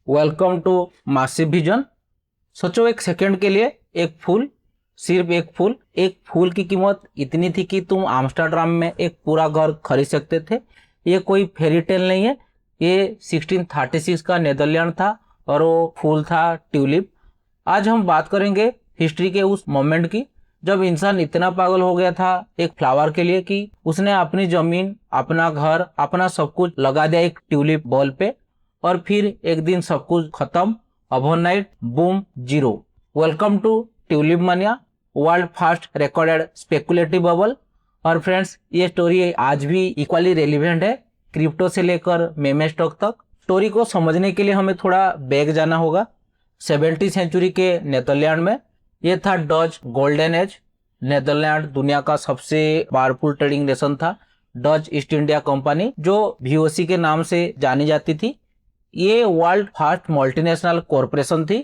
Welcome to massive vision. सोचो एक second के लिए, एक फूल, सिर्फ एक फूल की कीमत इतनी थी कि तुम आम्स्टरडैम में एक पूरा घर खरीद सकते थे। ये कोई फेरी टेल नहीं है, ये 1636 का नीदरलैंड था और वो फूल था ट्यूलिप। आज हम बात करेंगे हिस्ट्री के उस मोमेंट की जब इंसान इतना पागल हो गया था एक फ्लावर के लिए कि उसने अपनी जमीन, अपना घर, अपना सब कुछ लगा दिया एक ट्यूलिप बॉल पे, और फिर एक दिन सब कुछ खत्म। Overnight boom zero. Welcome to tulip mania, world first recorded speculative bubble. और फ्रेंड्स, ये स्टोरी आज भी इक्वली रेलिवेंट है, क्रिप्टो से लेकर मेमे स्टॉक तक। स्टोरी को समझने के लिए हमें थोड़ा बैक जाना होगा 70वीं सेंचुरी के नीदरलैंड में। ये था डच गोल्डन एज। नीदरलैंड दुनिया का सबसे पावरफुल ट्रेडिंग नेशन था। डच ईस्ट इंडिया कंपनी, जो VOC के नाम से जानी जाती थी, ये वर्ल्ड फर्स्ट मल्टीनेशनल कॉरपोरेशन थी।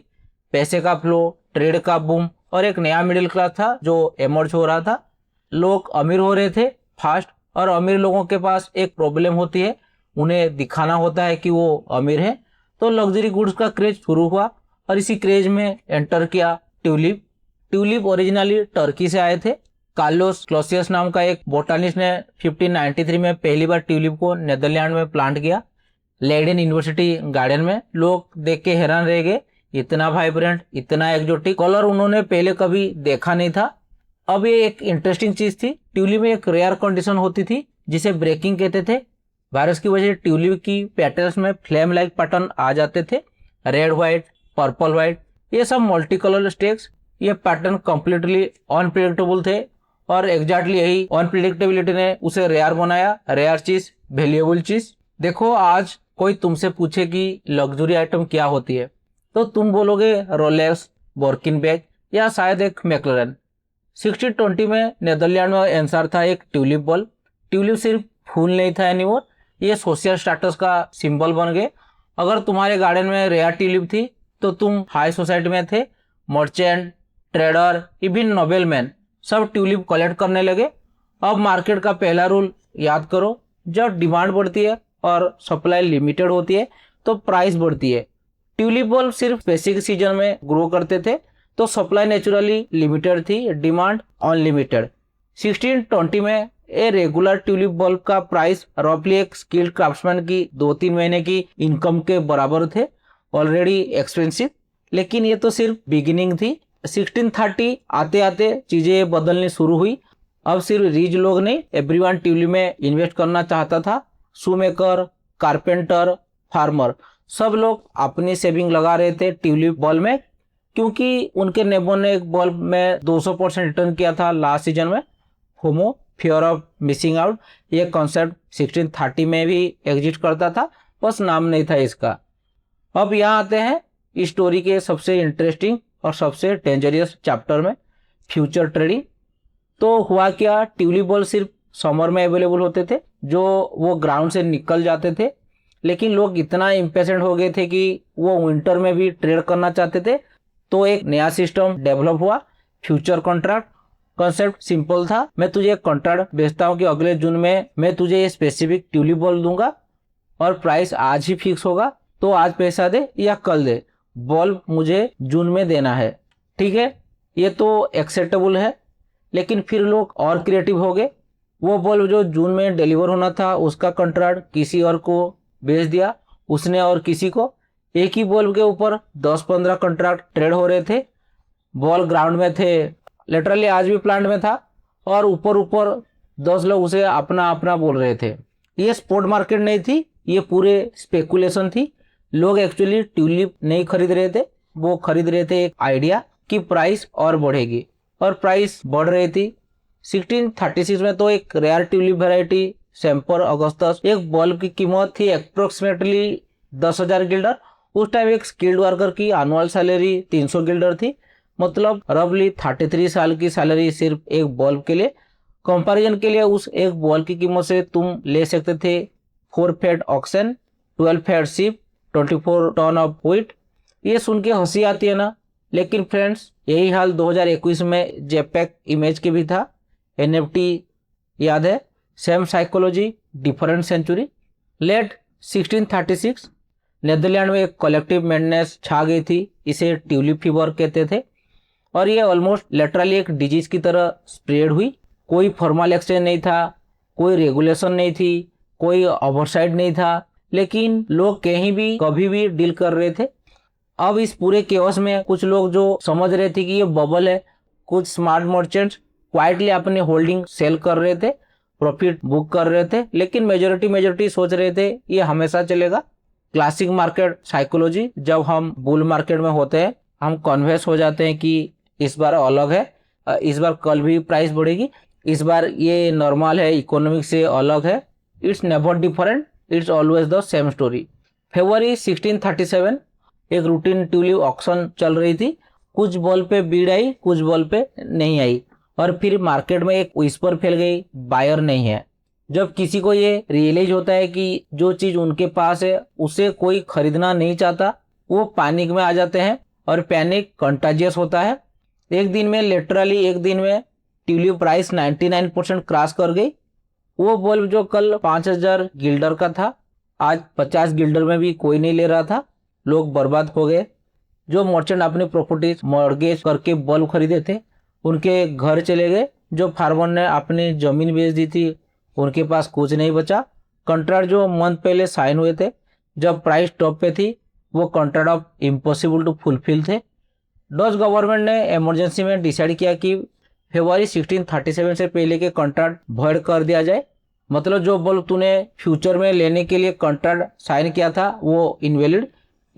पैसे का फ्लो, ट्रेड का बूम और एक नया मिडिल क्लास था जो एमर्ज हो रहा था। लोग अमीर हो रहे थे फास्ट, और अमीर लोगों के पास एक प्रॉब्लम होती है, उन्हें दिखाना होता है कि वो अमीर है। तो लग्जरी गुड्स का क्रेज शुरू हुआ और इसी क्रेज में एंटर किया ट्यूलिप। ट्यूलिप ओरिजिनली टर्की से आए थे। कार्लोस क्लॉसियस नाम का एक बोटानिस्ट ने 1593 में पहली बार ट्यूलिप को नीदरलैंड में प्लांट किया, लेडेन यूनिवर्सिटी गार्डन में। लोग देख के हैरान रह गए, इतना वाइब्रेंट, इतना एक्जोटिक कलर उन्होंने पहले कभी देखा नहीं था। अब ये एक इंटरेस्टिंग चीज थी, ट्यूलिप में एक रेयर कंडीशन होती थी जिसे ब्रेकिंग कहते थे। वायरस की वजह से ट्यूलिप की पेटल्स में फ्लेम लाइक पैटर्न आ जाते थे, रेड व्हाइट, पर्पल व्हाइट, ये सब मल्टी कलर स्टेक्स। ये पैटर्न कंप्लीटली अनप्रिडिक्टेबल थे और एग्जैक्टली यही अनप्रिडिक्टेबिलिटी ने उसे रेयर बनाया। रेयर चीज, वैल्यूएबल चीज। देखो, आज कोई तुमसे पूछे कि लग्जरी आइटम क्या होती है, तो तुम बोलोगे रोलेक्स, बोर्किन बैग या शायद एक मैक्लरेन। 1620 में नीदरलैंड में आंसर था एक ट्यूलिप बल्ब। ट्यूलिप सिर्फ फूल नहीं था एनीमोर, ये सोशल स्टेटस का सिंबल बन गए। अगर तुम्हारे गार्डन में रेयर ट्यूलिप थी तो तुम हाई सोसाइटी में थे। मर्चेंट, ट्रेडर, इवन नोबेलमैन सब ट्यूलिप कलेक्ट करने लगे। अब मार्केट का पहला रूल याद करो, जब डिमांड बढ़ती है और सप्लाई लिमिटेड होती है तो प्राइस बढ़ती है। ट्यूलिप बल्ब सिर्फ स्पेसिफिक सीजन में ग्रो करते थे, तो सप्लाई नेचुरली लिमिटेड थी, डिमांड अनलिमिटेड। 1620 में ए रेगुलर ट्यूलिप बल्ब का प्राइस रफली एक स्किल्ड क्राफ्ट्समैन की 2-3 महीने की इनकम के बराबर थे। ऑलरेडी एक्सपेंसिव, लेकिन ये तो सिर्फ बिगिनिंग थी। 1630 आते आते चीजें बदलनी शुरू हुई। अब सिर्फ रिच लोग नहीं, एवरीवन ट्यूलिप में इन्वेस्ट करना चाहता था। शूमेकर, कारपेंटर, फार्मर, सब लोग अपनी सेविंग लगा रहे थे ट्यूलिप बल्ब में, क्योंकि उनके नेबर ने एक बल्ब में 200% रिटर्न किया था लास्ट सीजन में। FOMO, fear of missing out, ये कॉन्सेप्ट 1630 में भी एग्जिस्ट करता था, बस नाम नहीं था इसका। अब यहाँ आते हैं इस स्टोरी के सबसे इंटरेस्टिंग और सबसे डेंजरियस चैप्टर में, फ्यूचर ट्रेडिंग। तो हुआ क्या, ट्यूलिप बल्ब सिर्फ समर में अवेलेबल होते थे, जो वो ग्राउंड से निकल जाते थे। लेकिन लोग इतना इम्पेशेंट हो गए थे कि वो विंटर में भी ट्रेड करना चाहते थे। तो एक नया सिस्टम डेवलप हुआ, फ्यूचर कॉन्ट्रैक्ट। कॉन्सेप्ट सिंपल था, मैं तुझे एक कॉन्ट्रैक्ट बेचता हूँ कि अगले जून में मैं तुझे ये स्पेसिफिक ट्यूलिप बल्ब दूंगा और प्राइस आज ही फिक्स होगा, तो आज पैसा दे या कल दे, बल्ब मुझे जून में देना है। ठीक है, ये तो एक्सेप्टेबल है। लेकिन फिर लोग और क्रिएटिव हो गए। वो बल्ब जो जून में डिलीवर होना था उसका कॉन्ट्रैक्ट किसी और को बेच दिया उसने, और किसी को। एक ही बल्ब के ऊपर 10-15 कॉन्ट्रैक्ट ट्रेड हो रहे थे। बॉल ग्राउंड में थे, लिटरली आज भी प्लांट में था, और ऊपर ऊपर 10 लोग उसे अपना अपना बोल रहे थे। ये स्पॉट मार्केट नहीं थी, ये पूरे स्पेकुलेशन थी। लोग एक्चुअली ट्यूलिप नहीं खरीद रहे थे, वो खरीद रहे थे एक आइडिया कि प्राइस और बढ़ेगी, और प्राइस बढ़ रही थी। 1636 में तो एक rare tulip variety Semper Augustus, एक बल्ब की कीमत थी अप्रोक्सीमेटली 10,000 गिल्डर। उस टाइम एक स्किल्ड वर्कर की एनुअल सैलरी 300 गिल्डर थी, मतलब रफली 33 साल की सैलरी सिर्फ एक बल्ब के लिए। कंपैरिजन के लिए उस एक बल्ब की कीमत से तुम ले सकते थे 4 fat oxen, 12 fat sheep, 24 ton of wheat. ये सुन के हंसी आती है ना, लेकिन फ्रेंड्स यही हाल 2021 में जेपेक इमेज के भी था। NFT याद है, same psychology, different century. Late 1636 Netherland में एक कलेक्टिव मेडनेस छा गई थी, इसे ट्यूलिप फीवर कहते थे, और ये ऑलमोस्ट लिटरली एक डिजीज की तरह स्प्रेड हुई। कोई फॉर्मल एक्सचेंज नहीं था, कोई रेगुलेशन नहीं थी, कोई ओवरसाइट नहीं था, लेकिन लोग कहीं भी कभी भी डील कर रहे थे। अब इस पूरे केओस में कुछ लोग जो समझ रहे थे कि ये बबल है, कुछ स्मार्ट मर्चेंट्स क्वाइटली अपने होल्डिंग सेल कर रहे थे, प्रॉफिट बुक कर रहे थे, लेकिन मेजोरिटी सोच रहे थे ये हमेशा चलेगा। क्लासिक मार्केट साइकोलॉजी, जब हम बुल मार्केट में होते हैं हम कन्विंस हो जाते हैं कि इस बार अलग है, इस बार कल भी प्राइस बढ़ेगी, इस बार ये नॉर्मल है, इकोनॉमिक से अलग है। It's never different, it's always the same story. फरवरी 1637 एक रूटीन ट्यूलिप ऑक्शन चल रही थी, कुछ बॉल पे बीड आई, कुछ बॉल पे नहीं आई, और फिर मार्केट में एक विस्पर फैल गई, बायर नहीं है। जब किसी को ये रियलाइज होता है कि जो चीज उनके पास है उसे कोई खरीदना नहीं चाहता, वो पैनिक में आ जाते हैं, और पैनिक कंटाजियस होता है। एक दिन में लिटरली एक दिन में ट्यूलिप प्राइस 99% क्रॉस कर गई। वो बल्ब जो कल 5000 गिल्डर का था, आज 50 गिल्डर में भी कोई नहीं ले रहा था, लोग बर्बाद हो गए। जो मर्चेंट अपनी प्रॉपर्टीज मॉर्गेज करके बल्ब खरीदे थे उनके घर चले गए, जो फार्मर ने अपनी जमीन बेच दी थी उनके पास कुछ नहीं बचा। कॉन्ट्रैक्ट जो मंथ पहले साइन हुए थे जब प्राइस टॉप पे थी, वो contract of impossible to fulfil थे। डच गवर्नमेंट ने इमरजेंसी में डिसाइड किया कि फरवरी 1637 से पहले के कॉन्ट्रैक्ट भॉइड कर दिया जाए। मतलब जो बल्ब तूने फ्यूचर में लेने के लिए कॉन्ट्रैक्ट साइन किया था वो इनवैलिड।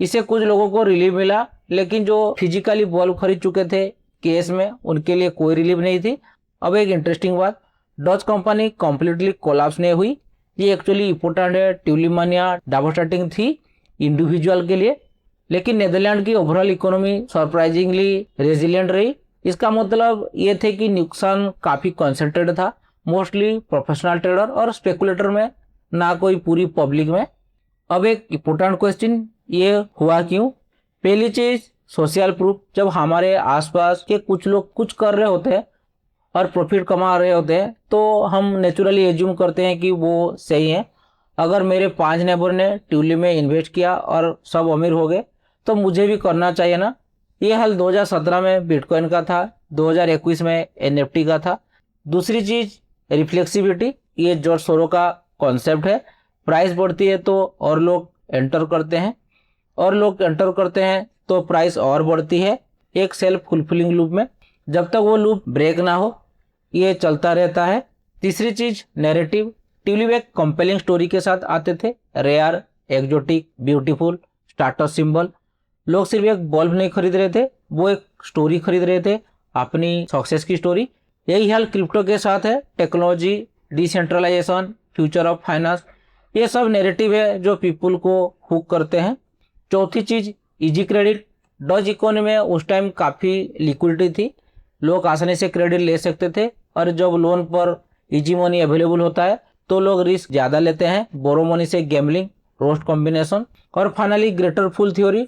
इससे कुछ लोगों को रिलीफ मिला, लेकिन जो फिजिकली बल्ब खरीद चुके थे केस में उनके लिए कोई रिलीफ नहीं थी। अब एक इंटरेस्टिंग बात, डच कंपनी कंप्लीटली कोलैप्स नहीं हुई। ये एक्चुअली इंपॉर्टेंट है, ट्यूलिप मानिया डेवास्टेटिंग थी इंडिविजुअल के लिए, लेकिन नेदरलैंड की ओवरऑल इकोनॉमी सरप्राइजिंगली रेजिलिएंट रही। इसका मतलब ये थे कि नुकसान काफ़ी कंसंट्रेटेड था, मोस्टली प्रोफेशनल ट्रेडर और स्पेकुलेटर में, ना कोई पूरी पब्लिक में। अब एक इम्पोर्टेंट क्वेश्चन, ये हुआ क्यों? पहली चीज़ सोशल प्रूफ। जब हमारे आसपास के कुछ लोग कुछ कर रहे होते हैं और प्रॉफिट कमा रहे होते हैं तो हम नेचुरली एज्यूम करते हैं कि वो सही है। अगर मेरे 5 नेबर ने ट्यूलिप में इन्वेस्ट किया और सब अमीर हो गए तो मुझे भी करना चाहिए ना। ये हाल 2017 में बिटकॉइन का था, 2021 में एनएफटी का था। दूसरी चीज़ रिफ्लेक्सिबिलिटी, ये जॉर्ज सोरो का कॉन्सेप्ट है। प्राइस बढ़ती है तो और लोग एंटर करते हैं, और लोग एंटर करते हैं तो प्राइस और बढ़ती है, एक सेल्फ फुलफिलिंग लूप में। जब तक वो लूप ब्रेक ना हो ये चलता रहता है। तीसरी चीज़ नैरेटिव। ट्यूलिप एक कंपेलिंग स्टोरी के साथ आते थे, rare, exotic, beautiful, status symbol. लोग सिर्फ एक बल्ब नहीं खरीद रहे थे, वो एक स्टोरी खरीद रहे थे, अपनी सक्सेस की स्टोरी। यही हाल क्रिप्टो के साथ है। Technology, decentralisation, future of finance, ये सब नैरेटिव है जो पीपल को हुक करते हैं। चौथी चीज़ इजी क्रेडिट। डच इकोनॉमी में उस टाइम काफ़ी लिक्विडिटी थी, लोग आसानी से क्रेडिट ले सकते थे, और जब लोन पर इजी मनी अवेलेबल होता है तो लोग रिस्क ज़्यादा लेते हैं। बोरो मनी से गैम्बलिंग, रोस्ट कॉम्बिनेशन, और फाइनली ग्रेटर फुल थ्योरी।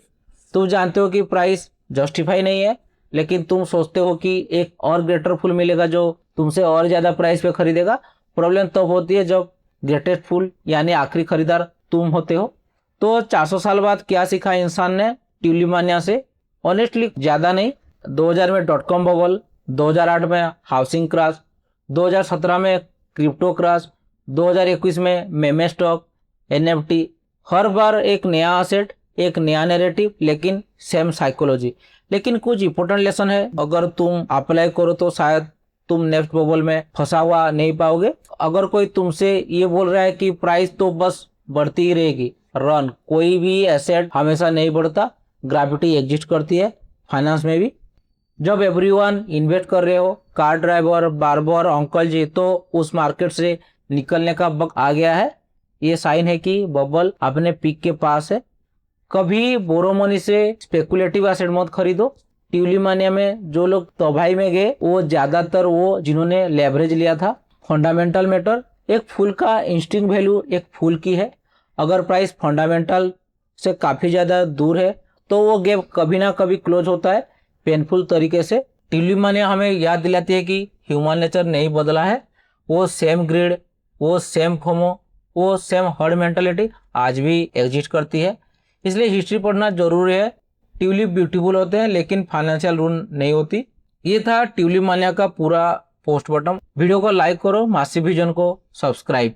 तुम जानते हो कि प्राइस जस्टिफाई नहीं है, लेकिन तुम सोचते हो कि एक और ग्रेटर फुल मिलेगा जो तुमसे और ज़्यादा प्राइस पे खरीदेगा। प्रॉब्लम तब होती है जब ग्रेटेस्ट फुल यानी आखिरी खरीदार तुम होते हो। तो 400 साल बाद क्या सीखा इंसान ने ट्यूलिप मानिया से? ऑनेस्टली ज़्यादा नहीं। 2000 में .com बबल, 2008 में हाउसिंग क्रैश, 2017 में क्रिप्टो क्रैश, 2021 में मेमे स्टॉक, एनएफटी। हर बार एक नया असेट, एक नया नैरेटिव, लेकिन सेम साइकोलॉजी। लेकिन कुछ इंपॉर्टेंट लेसन है, अगर तुम अप्लाई करो तो शायद तुम नेक्स्ट बबल में फंसा हुआ नहीं पाओगे। अगर कोई तुमसे ये बोल रहा है कि प्राइस तो बस बढ़ती ही रहेगी, रन। कोई भी एसेट हमेशा नहीं बढ़ता, ग्रेविटी एग्जिस्ट करती है फाइनेंस में भी। जब एवरीवन इन्वेस्ट कर रहे हो, कार ड्राइवर, बार्बर, अंकल जी, तो उस मार्केट से निकलने का वक्त आ गया है। ये साइन है कि बबल अपने पीक के पास है। कभी बोरो मनी से स्पेकुलेटिव एसेट मत खरीदो। ट्यूलिप मानिया में जो लोग तबाही में गए वो ज़्यादातर वो जिन्होंने लेवरेज लिया था। फंडामेंटल मैटर, एक फूल का इंस्टिंक्ट वैल्यू एक फूल की है। अगर प्राइस फंडामेंटल से काफ़ी ज़्यादा दूर है तो वो गैप कभी ना कभी क्लोज होता है, पेनफुल तरीके से। ट्यूलिप मानिया हमें याद दिलाती है कि ह्यूमन नेचर नहीं बदला है। वो सेम ग्रीड, वो सेम फोमो, वो सेम हर्ड मेंटालिटी आज भी एग्जिस्ट करती है। इसलिए हिस्ट्री पढ़ना जरूरी है। ट्यूलिप ब्यूटीफुल होते हैं लेकिन फाइनेंशियल रूल नहीं होती। ये था ट्यूलिप मानिया का पूरा पोस्टमार्टम। वीडियो को लाइक करो, मासिव विजन को सब्सक्राइब।